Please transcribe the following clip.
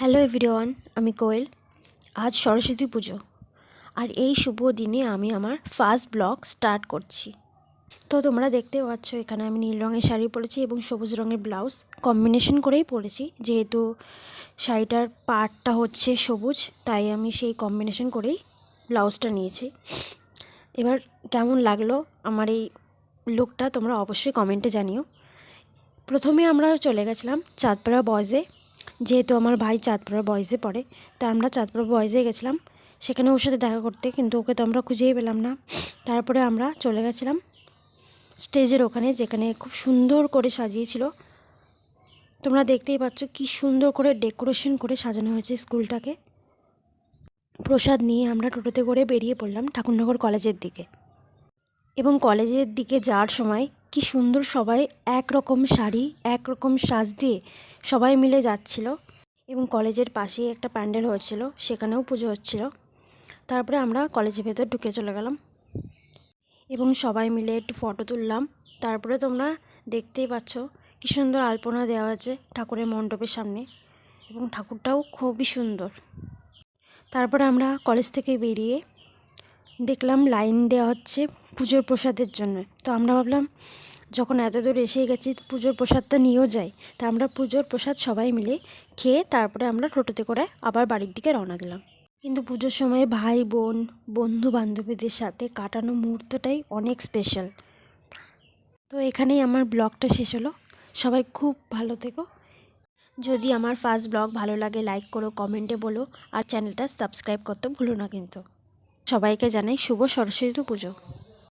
Hello everyone, আমি কোয়েল। আজ সরস্বতী পুজো, আর এই শুভ দিনে আমি আমার ফার্স্ট ব্লগ স্টার্ট করছি। তো তোমরা দেখতে পাচ্ছ এখানে আমি নীল রঙের শাড়ি পরেছি এবং সবুজ রঙের ব্লাউজ কম্বিনেশন করেই পরেছি, যেহেতু শাড়িটার পাড়টা হচ্ছে সবুজ, তাই আমি সেই কম্বিনেশন করেই ব্লাউজটা নিয়েছি। এবার কেমন লাগলো আমার এই লুকটা তোমরা অবশ্যই কমেন্টে জানিও। প্রথমে আমরা চলে গেছিলাম চাঁদপাড়া বয়েজে, যেহেতু আমার ভাই চাঁদপাড়া বয়েজে পড়ে, তা আমরা চাঁদপাড়া বয়েজে গেছিলাম সেখানে ওর সাথে দেখা করতে, কিন্তু ওকে তো আমরা খুঁজেই পেলাম না। তারপরে আমরা চলে গেছিলাম স্টেজের ওখানে, যেখানে খুব সুন্দর করে সাজিয়েছিল। তোমরা দেখতেই পাচ্ছ কি সুন্দর করে ডেকোরেশন করে সাজানো হয়েছে স্কুলটাকে। প্রসাদ নিয়ে আমরা টোটোতে করে বেরিয়ে পড়লাম ঠাকুরনগর কলেজের দিকে। এবং কলেজের দিকে যাওয়ার সময় কি সুন্দর সবাই একরকম শাড়ি একরকম সাজ দিয়ে সবাই মিলে যাচ্ছিল। এবং কলেজের পাশেই একটা প্যান্ডেল হয়েছিল, সেখানেও পুজো হচ্ছিল। তারপরে আমরা কলেজের ভেতর ঢুকে চলে গেলাম এবং সবাই মিলে একটু ফটো তুললাম। তারপরে তোমরা দেখতেই পাচ্ছ কি সুন্দর আলপনা দেওয়া আছে ঠাকুরের মণ্ডপের সামনে, এবং ঠাকুরটাও খুবই সুন্দর। তারপরে আমরা কলেজ থেকে বেরিয়ে দেখলাম লাইন দেওয়া হচ্ছে পুজোর প্রসাদের জন্য। তো আমরা ভাবলাম যখন এত দূর এসে গেছি পুজোর প্রসাদটা নিয়েও যাই। তা আমরা পুজোর প্রসাদ সবাই মিলে খেয়ে তারপরে আমরা টোটোতে করে আবার বাড়ির দিকে রওনা দিলাম। কিন্তু পুজোর সময় ভাই বোন বন্ধু বান্ধবীদের সাথে কাটানো মুহূর্তটাই অনেক স্পেশাল। তো এখানেই আমার ব্লগটা শেষ হলো। সবাই খুব ভালো থেকো। যদি আমার ফার্স্ট ব্লগ ভালো লাগে লাইক করো, কমেন্টে বলো, আর চ্যানেলটা সাবস্ক্রাইব করতে ভুলো না কিন্তু। সবাইকে জানাই শুভ সরস্বতী পুজো।